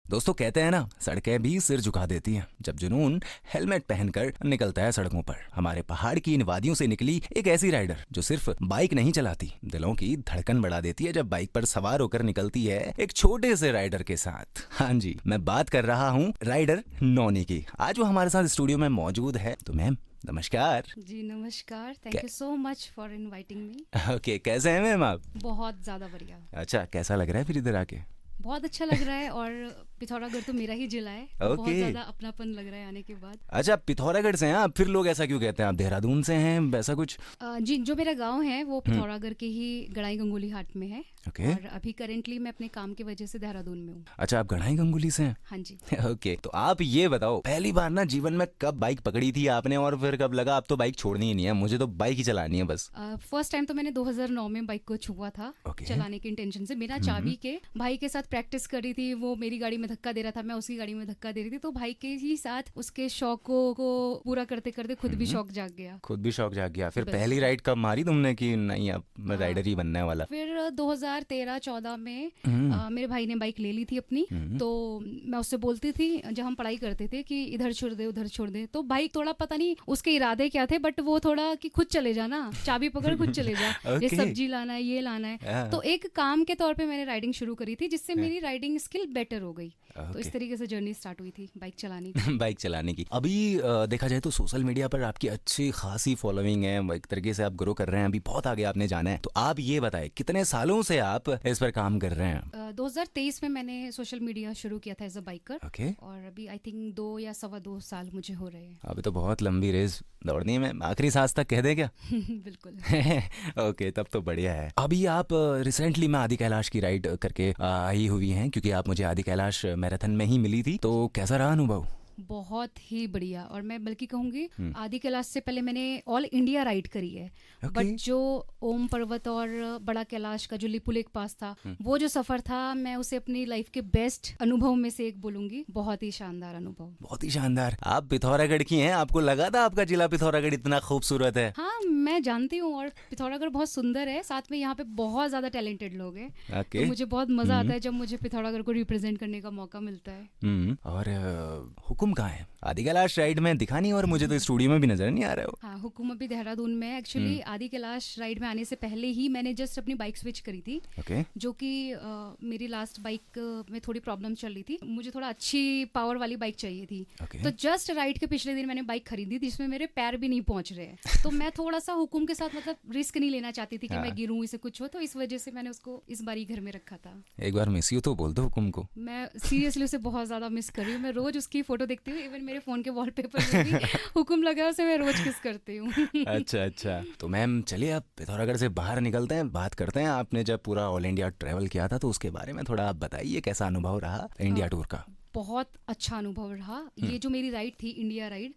दोस्तों कहते हैं ना, सड़कें भी सिर झुका देती हैं जब जुनून हेलमेट पहनकर निकलता है सड़कों पर। हमारे पहाड़ की इन वादियों से निकली एक ऐसी राइडर जो सिर्फ बाइक नहीं चलाती, दिलों की धड़कन बढ़ा देती है जब बाइक पर सवार होकर निकलती है एक छोटे से राइडर के साथ। हाँ जी, मैं बात कर रहा हूँ राइडर नौनी की। आज वो हमारे साथ स्टूडियो में मौजूद है। तो मैम नमस्कार। जी नमस्कार, thank you so much for inviting me. Okay, कैसे हैं मैम आप? बहुत ज़्यादा बढ़िया। अच्छा, कैसा लग रहा है फिर इधर आके? बहुत अच्छा लग रहा है और पिथौरागढ़ तो मेरा ही जिला है। बहुत ज़्यादा अपनापन लग रहा है आने के बाद। अच्छा, पिथौरागढ़ से हैं आप? फिर लोग ऐसा क्यों कहते हैं? आप देहरादून से हैं वैसा कुछ? जी, जो मेरा गांव है वो पिथौरागढ़ के ही गड़ाई गंगोली हाट में है। ओके। और अभी करेंटली मैं अपने काम की वजह से देहरादून में हूँ। अच्छा, आप गढ़ाई गंगोली से हैं? हाँ जी। ओके, तो आप ये बताओ, पहली बार ना जीवन में कब बाइक पकड़ी थी आपने, और फिर कब लगा अब तो बाइक छोड़नी ही नहीं है, मुझे तो बाइक ही चलानी है बस? फर्स्ट टाइम तो मैंने 2009 में बाइक को छुआ था। Okay. चलाने के इंटेंशन से। बिना चाबी के भाई के साथ प्रैक्टिस कर रही थी। वो मेरी गाड़ी में धक्का दे रहा था, मैं उसकी गाड़ी में धक्का दे रही थी। तो भाई के ही साथ उसके शौकों को पूरा करते करते खुद भी शौक जाग गया। खुद भी शौक जाग गया। फिर बिल्कुल। पहली राइड कब मारी तुमने कि नहीं अब मैं राइडर ही बनने वाला? फिर 2013-14 में मेरे भाई ने बाइक ले ली थी अपनी। तो मैं उससे बोलती थी जब हम पढ़ाई करते थे कि इधर छोड़ दे उधर छोड़ दे। तो बाइक थोड़ा पता नहीं उसके इरादे क्या थे, बट वो थोड़ा कि खुद चले जाना, चाबी पकड़ खुद चले जा। ये Okay. सब्जी लाना है, ये लाना है। हाँ। तो एक काम के तौर पे मैंने राइडिंग शुरू करी थी, जिससे मेरी राइडिंग स्किल बेटर हो गई। तो इस तरीके से जर्नी स्टार्ट हुई थी बाइक चलाने की। बाइक चलाने की। अभी देखा जाए तो सोशल मीडिया पर आपकी अच्छी खासी फॉलोइंग है, एक तरीके से आप ग्रो कर रहे हैं, अभी बहुत आगे आपने जाना है। तो आप ये बताएं कितने सालों से आप इस पर काम कर रहे हैं? 2023 में मैंने सोशल मीडिया शुरू किया था एज अ बाइकर। ओके। और अभी आई थिंक 2 या 2.25 साल मुझे हो रहे हैं। अभी तो बहुत लंबी रेस दौड़नी है, मैं आखिरी सांस तक कह दे क्या? बिल्कुल। ओके, तब तो बढ़िया है। अभी आप रिसेंटली में आदि कैलाश की राइड करके आई हुई हैं, क्योंकि आप मुझे आदि कैलाश मैराथन में ही मिली थी। तो कैसा रहा अनुभव? बहुत ही बढ़िया। और मैं बल्कि कहूंगी आदि कैलाश से पहले मैंने ऑल इंडिया राइड करी है। Okay. बट जो ओम पर्वत और बड़ा कैलाश का जो लिपुलेख पास था, वो जो सफर था, मैं उसे अपनी लाइफ के बेस्ट अनुभव में से एक बोलूंगी। बहुत ही शानदार अनुभव। बहुत ही शानदार। आप पिथौरागढ़ की हैं, आपको लगा था आपका जिला पिथौरागढ़ इतना खूबसूरत है? हाँ, मैं जानती हूँ। और पिथौरागढ़ बहुत सुंदर है, साथ में यहाँ पे बहुत ज्यादा टैलेंटेड लोग हैं। Okay. तो मुझे बहुत मजा आता है जब मुझे पिथौरागढ़ को रिप्रेजेंट करने का मौका मिलता है। और हुकुम कहाँ है? आदि कैलाश राइड में दिखा नहीं, और मुझे तो स्टूडियो में भी नजर नहीं आ रहे हो। हाँ, हुकुम अभी देहरादून में। एक्चुअली आदि कैलाश राइड में आने से पहले ही मैंने जस्ट अपनी बाइक स्विच करी थी। ओके। जो कि मेरी लास्ट बाइक में थोड़ी प्रॉब्लम चल रही थी, मुझे थोड़ा अच्छी पावर वाली बाइक चाहिए थी। Okay. तो जस्ट राइड के पिछले दिन मैंने बाइक खरीदी थी, जिसमें मेरे पैर भी नहीं पहुंच रहे हैं। तो मैं थोड़ा सा हुकुम के साथ मतलब रिस्क नहीं लेना चाहती थी कि मैं गिरूं, इसे कुछ हो। तो इस वजह से मैंने उसको इस बारी घर में रखा था। एक बार मिस यू तो बोल दो हुकुम को। मैं सीरियसली उसे बहुत ज्यादा मिस कर रही हूँ। मैं रोज उसकी फोटो देखती हूँ, इवन मेरे फोन के वॉलपेपर में भी हुकुम लगा है, उसे मैं रोज किस करती हूँ। अच्छा अच्छा। तो मैम चलिए अब पिथौरागढ़ से बाहर निकलते हैं, बात करते हैं। आपने जब पूरा ऑल इंडिया ट्रैवल किया था तो उसके बारे में थोड़ा आप बताइए, कैसा अनुभव रहा इंडिया टूर का? बहुत अच्छा अनुभव रहा। ये जो मेरी राइड थी, इंडिया राइड,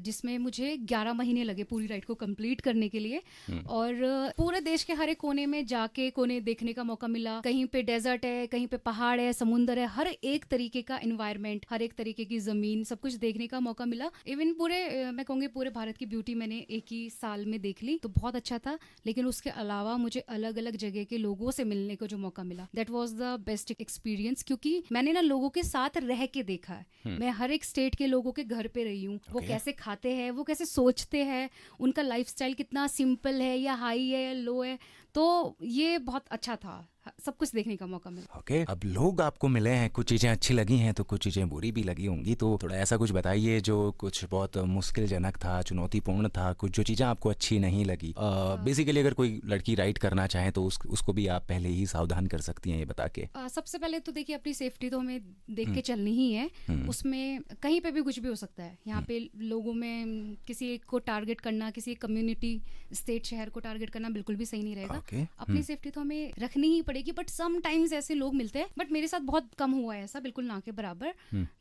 जिसमें मुझे 11 महीने लगे पूरी राइड को कंप्लीट करने के लिए। और पूरे देश के हर एक कोने में जाके कोने देखने का मौका मिला। कहीं पे डेजर्ट है, कहीं पे पहाड़ है, समुंदर है, हर एक तरीके का एनवायरनमेंट, हर एक तरीके की जमीन, सब कुछ देखने का मौका मिला। इवन पूरे मैं कहूँगी पूरे भारत की ब्यूटी मैंने एक ही साल में देख ली। तो बहुत अच्छा था। लेकिन उसके अलावा मुझे अलग अलग जगह के लोगों से मिलने को जो मौका मिला, that was the best experience. क्योंकि मैंने ना लोगों के साथ रह के देखा है। मैं हर एक स्टेट के लोगों के घर पे रही हूँ। वो कैसे खाते हैं, वो कैसे सोचते हैं, उनका लाइफस्टाइल कितना सिंपल है या हाई है या लो है। तो ये बहुत अच्छा था, सब कुछ देखने का मौका मिला। ओके। अब लोग आपको मिले हैं, कुछ चीजें अच्छी लगी हैं तो कुछ चीजें बुरी भी लगी होंगी। तो थोड़ा ऐसा कुछ बताइए जो कुछ बहुत मुश्किल जनक था, चुनौतीपूर्ण था, कुछ जो चीजें आपको अच्छी नहीं लगी। बेसिकली अगर कोई लड़की राइड करना चाहे तो उसको भी आप पहले ही सावधान कर सकती हैं, ये बता के। सबसे पहले तो देखिए, अपनी सेफ्टी तो हमें देख के चलनी ही है। उसमें कहीं पे भी कुछ भी हो सकता है। यहाँ पे लोगों में किसी एक को टारगेट करना, किसी एक कम्युनिटी, स्टेट, शहर को टारगेट करना बिल्कुल भी सही नहीं रहेगा। अपनी सेफ्टी तो हमें रखनी ही पड़ेगी। बट सम टाइम्स ऐसे लोग मिलते हैं, बट मेरे साथ बहुत कम हुआ है ऐसा, बिल्कुल ना के बराबर।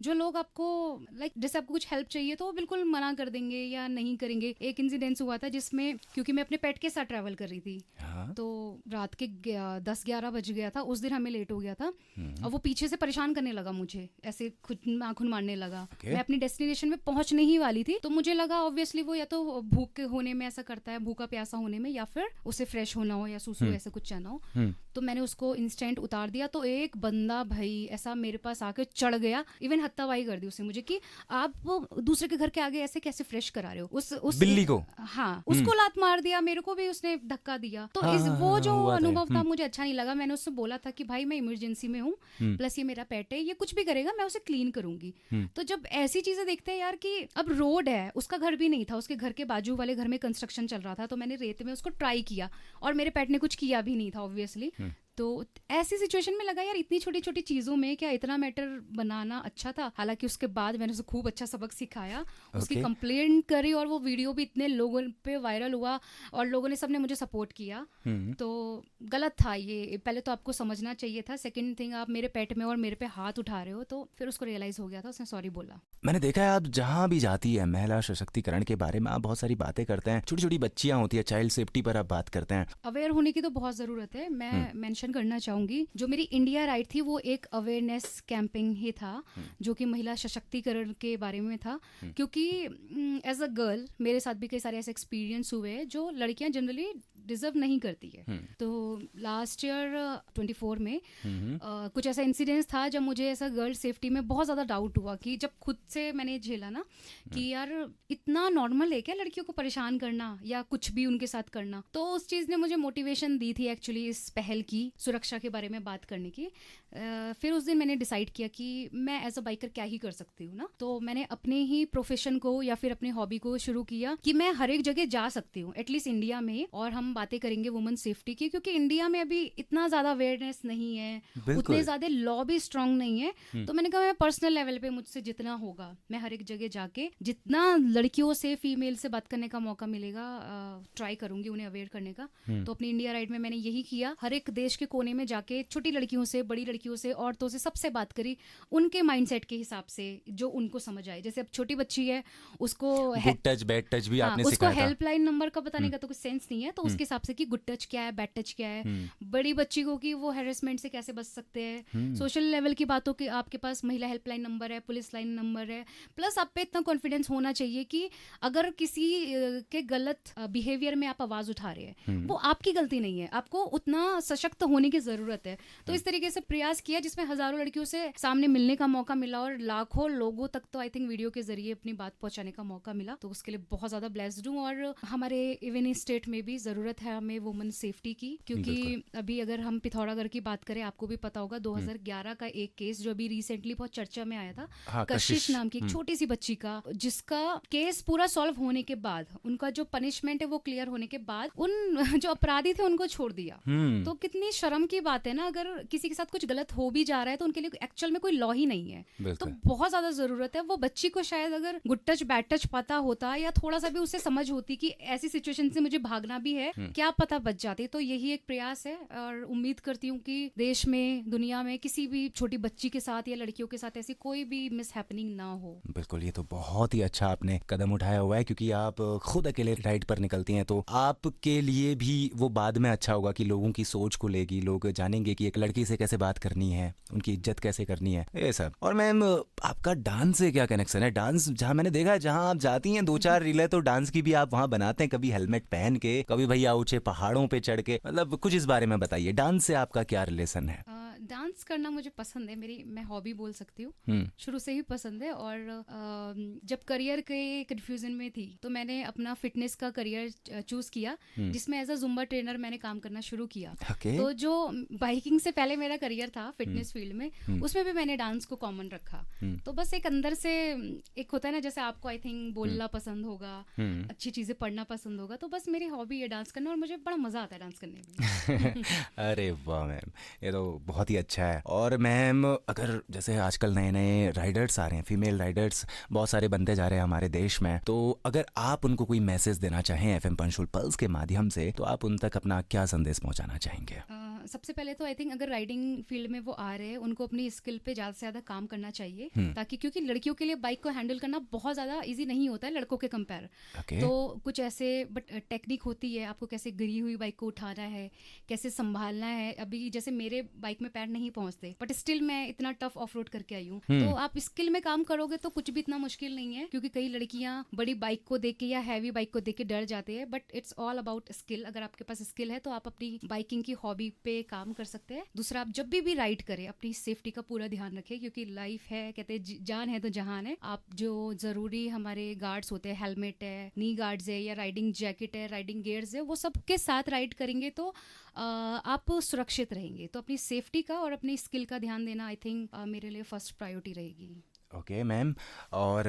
जो लोग आपको लाइक जैसे आपको कुछ हेल्प चाहिए तो वो बिल्कुल मना कर देंगे या नहीं करेंगे। एक इंसिडेंस हुआ था जिसमें, क्योंकि मैं अपने पेट के साथ ट्रैवल कर रही थी, तो रात के 10-11 बज गया था। उस दिन हमें लेट हो गया था और वो पीछे से परेशान करने लगा मुझे, ऐसे खुद नाखून मारने लगा। मैं अपनी डेस्टिनेशन में पहुंचने ही वाली थी। तो मुझे लगा ऑब्वियसली वो या तो भूख होने में ऐसा करता है, भूखा प्यासा होने में, या फिर उसे फ्रेश होना हो या सूसू ऐसे कुछ जाना हो। तो मैंने उसको इंस्टेंट उतार दिया। तो एक बंदा भाई ऐसा मेरे पास आके चढ़ गया, इवन हत्तावाई कर दी उसने मुझे कि आप वो दूसरे के घर के आगे ऐसे कैसे फ्रेश करा रहे हो। उस बिल्ली को? हाँ, उसको लात मार दिया, मेरे को भी उसने धक्का दिया। तो हाँ, वो जो हुआ था। अनुभव था मुझे अच्छा नहीं लगा। मैंने उससे बोला था कि भाई मैं इमरजेंसी में हूँ, प्लस ये मेरा पेट है, ये कुछ भी करेगा मैं उसे क्लीन करूंगी। तो जब ऐसी चीजें देखते हैं यार कि अब रोड है, उसका घर भी नहीं था, उसके घर के बाजू वाले घर में कंस्ट्रक्शन चल रहा था, तो मैंने रेत में उसको ट्राई किया और मेरे पेट ने कुछ किया भी नहीं था ऑब्वियसली। तो ऐसी सिचुएशन में लगा यार इतनी छोटी छोटी चीज़ों में क्या इतना मैटर बनाना अच्छा था। हालांकि उसके बाद मैंने उसे खूब अच्छा सबक सिखाया, उसकी कंप्लेंट करी और वो वीडियो भी इतने लोगों पे वायरल हुआ और लोगों ने सबने मुझे सपोर्ट किया। तो गलत था ये, पहले तो आपको समझना चाहिए था। सेकंड थिंग, आप मेरे पेट में और मेरे पे हाथ उठा रहे हो। तो फिर उसको रियलाइज़ हो गया था, उसने सॉरी बोला। मैंने देखा है आप जहाँ भी जाती है महिला सशक्तिकरण के बारे में आप बहुत सारी बातें करते हैं, छोटी छोटी बच्चियाँ होती है, चाइल्ड सेफ्टी पर आप बात करते हैं। अवेयर होने की तो बहुत ज़रूरत है। मैं मेंशन करना चाहूँगी जो मेरी इंडिया राइड थी वो एक अवेयरनेस कैंपिंग ही था, जो कि महिला सशक्तिकरण के बारे में था। क्योंकि एज अ गर्ल मेरे साथ भी कई सारे ऐसे एक्सपीरियंस हुए हैं जो लड़कियां जनरली डिजर्व नहीं करती है। तो लास्ट ईयर 24 में कुछ ऐसा इंसिडेंस था जब मुझे ऐसा गर्ल सेफ्टी में बहुत ज़्यादा डाउट हुआ कि जब खुद से मैंने झेला ना कि यार इतना नॉर्मल है क्या लड़कियों को परेशान करना या कुछ भी उनके साथ करना। तो उस चीज़ ने मुझे मोटिवेशन दी थी एक्चुअली इस पहल की, सुरक्षा के बारे में बात करने की। फिर उस दिन मैंने डिसाइड किया कि मैं एज अ बाइकर क्या ही कर सकती हूँ ना। तो मैंने अपने ही प्रोफेशन को या फिर अपने हॉबी को शुरू किया कि मैं हर एक जगह जा सकती हूँ एटलीस्ट इंडिया में। और हम बातें करेंगे वुमेन सेफ्टी की, क्योंकि इंडिया में अभी इतना ज़्यादा अवेयरनेस नहीं है, उतने ज़्यादा लॉ भी स्ट्रांग नहीं है। तो मैंने कहा मैं पर्सनल लेवल पे मुझसे जितना होगा मैं हर एक जगह जाके जितना लड़कियों से फीमेल से बात करने का मौका मिलेगा ट्राई करूंगी उन्हें अवेयर करने का। तो अपनी इंडिया राइड में मैंने यही किया, हर एक देश के कोने में जाके छोटी लड़कियों से, बड़ी लड़कियों से, औरतों से, सबसे बात करी उनके माइंडसेट के हिसाब से जो उनको समझ आए। जैसे अब छोटी बच्ची है उसको गुड टच बैड टच भी आपने उसको सिखाया था। हेल्पलाइन नंबर का बताने का तो कुछ सेंस नहीं है, तो उसके हिसाब से कि गुड टच क्या है, बैड टच क्या है। बड़ी बच्ची को कि वो हैरेसमेंट से कैसे बच सकते हैं, सोशल लेवल की बातों की आपके पास महिला हेल्पलाइन नंबर है, पुलिस लाइन नंबर है। प्लस आप पे इतना कॉन्फिडेंस होना चाहिए कि अगर किसी के गलत बिहेवियर में आप आवाज उठा रहे हैं वो आपकी गलती नहीं है, आपको उतना सशक्त होने की जरूरत है। तो इस तरीके से प्रयास किया जिसमें हजारों लड़कियों से सामने मिलने का मौका मिला और लाखों लोगों तक तो आई थिंक वीडियो के जरिए अपनी बात पहुंचाने का मौका मिला। तो उसके लिए बहुत ज्यादा ब्लेस्ड हूँ। और हमारे इवन स्टेट में भी जरूरत है हमें वुमेन सेफ्टी की, क्योंकि अभी अगर हम पिथौरागढ़ की बात करें, आपको भी पता होगा 2011 का एक केस जो अभी रिसेंटली बहुत चर्चा में आया था। हाँ, कशिश नाम की एक छोटी सी बच्ची का, जिसका केस पूरा सॉल्व होने के बाद, उनका जो पनिशमेंट है वो क्लियर होने के बाद उन जो अपराधी थे उनको छोड़ दिया। तो कितनी शर्म की बात है ना, अगर किसी के साथ कुछ गलत हो भी जा रहा है तो उनके लिए एक्चुअल में कोई लॉ ही नहीं है। तो बहुत ज्यादा जरूरत है। वो बच्ची को शायद अगर गुड टच बैड टच पता होता या थोड़ा सा भी उसे समझ होती कि ऐसी सिचुएशन से मुझे भागना भी है, क्या पता बच जाती। तो यही एक प्रयास है और उम्मीद करती हूँ कि देश में, दुनिया में किसी भी छोटी बच्ची के साथ या लड़कियों के साथ ऐसी कोई भी मिस हैपनिंग ना हो। बिल्कुल, ये तो बहुत ही अच्छा आपने कदम उठाया हुआ है, क्योंकि आप खुद अकेले राइड पर निकलती हैं तो आपके लिए भी वो बाद में अच्छा होगा कि लोगों की सोच खुलेगी, लोग जानेंगे कि एक लड़की से कैसे बात करनी है, उनकी इज्जत कैसे करनी है, ये सब। और मैम आपका डांस से क्या कनेक्शन है? डांस जहाँ मैंने देखा है जहाँ आप जाती हैं 2-4 रीलें तो डांस की भी आप वहाँ बनाते हैं, कभी हेलमेट पहन के, कभी भैया ऊंचे पहाड़ों पे चढ़ के। मतलब कुछ इस बारे में बताइए, डांस से आपका क्या रिलेशन है? डांस करना मुझे पसंद है, मैं हॉबी बोल सकती हूँ, शुरू से ही पसंद है। और जब करियर के कंफ्यूजन में थी तो मैंने अपना फिटनेस का करियर चूज किया, जिसमें एज अ जुम्बा ट्रेनर मैंने काम करना शुरू किया। तो जो बाइकिंग से पहले मेरा करियर था फिटनेस फील्ड में, उसमें भी मैंने डांस को कॉमन रखा। तो बस एक अंदर से एक होता है ना, जैसे आपको आई थिंक बोलना पसंद होगा, अच्छी चीजें पढ़ना पसंद होगा, तो बस मेरी हॉबी है डांस करना और मुझे बड़ा मजा आता है डांस करने में। अरे वाह मैम, ये तो बहुत ही अच्छा है। और मैम अगर जैसे आजकल नए नए राइडर्स आ रहे हैं, फीमेल राइडर्स बहुत सारे बनते जा रहे हैं हमारे देश में, तो अगर आप उनको कोई मैसेज देना चाहें FM पंचकुला पल्स के माध्यम से, तो आप उन तक अपना क्या संदेश पहुंचाना चाहेंगे? सबसे पहले तो आई थिंक अगर राइडिंग फील्ड में वो आ रहे हैं उनको अपनी स्किल पे ज़्यादा से ज़्यादा काम करना चाहिए, ताकि क्योंकि लड़कियों के लिए बाइक को हैंडल करना बहुत ज़्यादा इजी नहीं होता है लड़कों के कंपेयर। तो कुछ ऐसे बट टेक्निक होती है, आपको कैसे गिरी हुई बाइक को उठाना है, कैसे संभालना है। अभी जैसे मेरे बाइक में पैर नहीं पहुंचते बट स्टिल मैं इतना टफ ऑफ रोड करके आई हूँ। तो आप स्किल में काम करोगे तो कुछ भी इतना मुश्किल नहीं है, क्योंकि कई लड़कियां बड़ी बाइक को देख के या हैवी बाइक को देख के डर जाते हैं, but it's all about skill. अगर आपके पास स्किल है तो आप अपनी बाइकिंग की हॉबी पे काम कर सकते हैं। दूसरा, आप जब भी राइड करें अपनी सेफ्टी का पूरा ध्यान रखें, क्योंकि लाइफ है, कहते हैं जान है तो जहान है। आप जो ज़रूरी हमारे गार्ड्स होते हैं, हेलमेट है, नी गार्ड्स है, या राइडिंग जैकेट है, राइडिंग गियर्स है, वो सब के साथ राइड करेंगे तो आप सुरक्षित रहेंगे। तो अपनी सेफ्टी का और अपनी स्किल का ध्यान देना आई थिंक मेरे लिए फर्स्ट प्रायोरिटी रहेगी। ओके मैम, और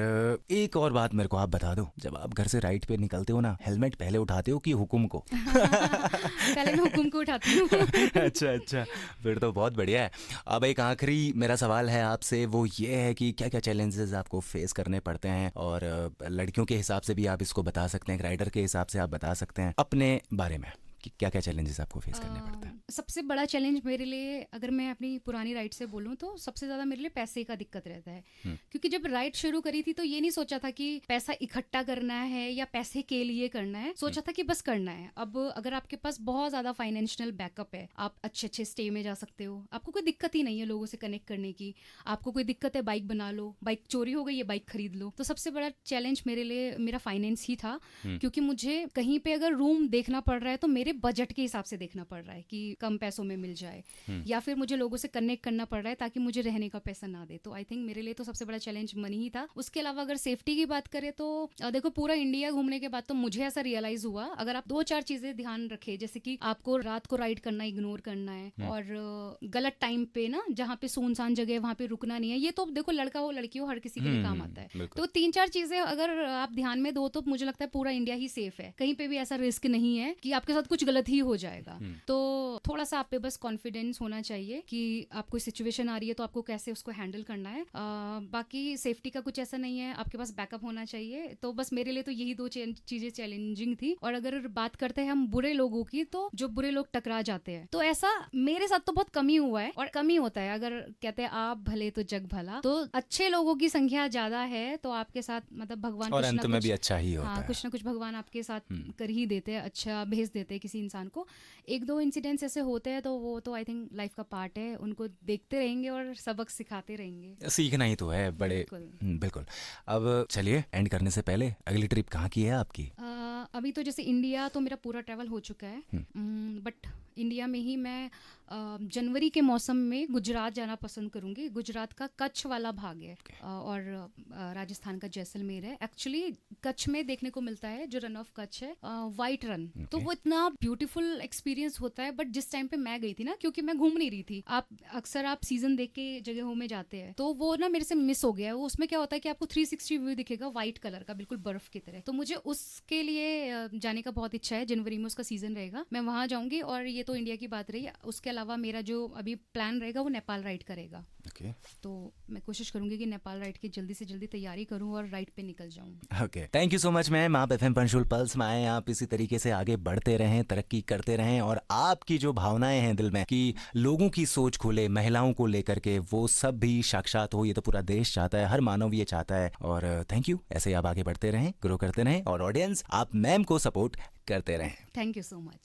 एक और बात मेरे को आप बता दो, जब आप घर से राइड पे निकलते हो ना, हेलमेट पहले उठाते हो कि हुकुम को? पहले मैं हुकुम को उठाती हूँ। अच्छा अच्छा, फिर तो बहुत बढ़िया है। अब एक आखिरी मेरा सवाल है आपसे, वो ये है कि क्या क्या चैलेंजेस आपको फेस करने पड़ते हैं, और लड़कियों के हिसाब से भी आप इसको बता सकते हैं, एक राइडर के हिसाब से आप बता सकते हैं अपने बारे में कि क्या क्या चैलेंजेस आपको फेस करने पड़ते हैं। सबसे बड़ा चैलेंज मेरे लिए, अगर मैं अपनी पुरानी राइड से बोलूँ तो सबसे ज़्यादा मेरे लिए पैसे का दिक्कत रहता है। क्योंकि जब राइड शुरू करी थी तो ये नहीं सोचा था कि पैसा इकट्ठा करना है या पैसे के लिए करना है, सोचा था कि बस करना है। अब अगर आपके पास बहुत ज़्यादा फाइनेंशियल बैकअप है, आप अच्छे अच्छे स्टे में जा सकते हो, आपको कोई दिक्कत ही नहीं है लोगों से कनेक्ट करने की। आपको कोई दिक्कत है, बाइक बना लो, बाइक चोरी हो गई है, बाइक खरीद लो। तो सबसे बड़ा चैलेंज मेरे लिए मेरा फाइनेंस ही था, क्योंकि मुझे कहीं पे अगर रूम देखना पड़ रहा है तो मेरे बजट के हिसाब से देखना पड़ रहा है कि कम पैसों में मिल जाए, या फिर मुझे लोगों से कनेक्ट करना पड़ रहा है ताकि मुझे रहने का पैसा ना दे। तो आई थिंक मेरे लिए तो सबसे बड़ा चैलेंज मनी ही था। उसके अलावा अगर सेफ्टी की बात करें तो देखो, पूरा इंडिया घूमने के बाद तो मुझे ऐसा रियलाइज हुआ, अगर आप 2-4 चीजें ध्यान रखे, जैसे कि आपको रात को राइड करना इग्नोर करना है, और गलत टाइम पे ना, जहाँ पे सुनसान जगह वहाँ पे रुकना नहीं है। ये तो देखो, लड़का हो लड़की हो, हर किसी के लिए काम आता है। तो 3-4 चीजें अगर आप ध्यान में दो तो मुझे लगता है पूरा इंडिया ही सेफ है। कहीं पे भी ऐसा रिस्क नहीं है कि आपके साथ कुछ गलत ही हो जाएगा। तो थोड़ा सा आप पे बस कॉन्फिडेंस होना चाहिए कि आप कोई सिचुएशन आ रही है तो आपको कैसे उसको हैंडल करना है। बाकी सेफ्टी का कुछ ऐसा नहीं है, आपके पास बैकअप होना चाहिए। तो बस मेरे लिए तो यही 2 चीजें चैलेंजिंग थी। और अगर बात करते हैं हम बुरे लोगों की, तो जो बुरे लोग टकरा जाते हैं, तो ऐसा मेरे साथ तो बहुत कम ही हुआ है, और कम ही होता है। अगर कहते हैं आप भले तो जग भला, तो अच्छे लोगों की संख्या ज्यादा है, तो आपके साथ मतलब भगवान और कुछ अंत ना में कुछ, भी अच्छा ही होता है। कुछ ना कुछ भगवान आपके साथ कर ही देते हैं, अच्छा भेज देते हैं किसी इंसान को। 1-2 इंसिडेंट्स ऐसे होते हैं तो वो तो आई थिंक लाइफ का पार्ट है, उनको देखते रहेंगे और सबक सिखाते रहेंगे। सीखना ही तो है बड़े। बिल्कुल। अब चलिए, एंड करने से पहले अगली ट्रिप कहाँ की है आपकी? अभी तो जैसे इंडिया तो मेरा पूरा ट्रैवल हो चुका है, बट इंडिया में ही मैं जनवरी के मौसम में गुजरात जाना पसंद करूंगी। गुजरात का कच्छ वाला भाग है, और राजस्थान का जैसलमेर है। एक्चुअली कच्छ में देखने को मिलता है जो रन ऑफ कच्छ है, वाइट रन। तो वो इतना ब्यूटीफुल एक्सपीरियंस होता है। बट जिस टाइम पे मैं गई थी ना, क्योंकि मैं घूम नहीं रही थी, अक्सर आप सीजन देख के जगहों में जाते हैं, तो वो ना मेरे से मिस हो गया है। वो उसमें क्या होता है कि आपको 360 व्यू दिखेगा व्हाइट कलर का, बिल्कुल बर्फ की तरह। तो मुझे उसके लिए जाने का बहुत इच्छा है। जनवरी में उसका सीजन रहेगा, मैं वहां जाऊंगी। और ये तो इंडिया की बात रही। उसके अलावा मेरा जो अभी प्लान रहेगा वो नेपाल राइड करेगा। तो मैं कोशिश करूंगी कि नेपाल राइड की जल्दी से जल्दी तैयारी करूं और राइड पे निकल जाऊं। Okay, thank you so much ma'am. आप FM पंचुअल पल्स में आए, आप इसी तरीके से आगे बढ़ते रहें, तरक्की करते रहें, और आपकी जो भावनाएं हैं दिल में कि लोगों की सोच खुले महिलाओं को लेकर के, वो सब भी साक्षात हो। ये तो पूरा देश चाहता है, हर मानव ये चाहता है। और थैंक यू, ऐसे ही आप आगे बढ़ते रहें, ग्रो करते रहें, और ऑडियंस आप मैम को सपोर्ट करते रहें। Thank you so much.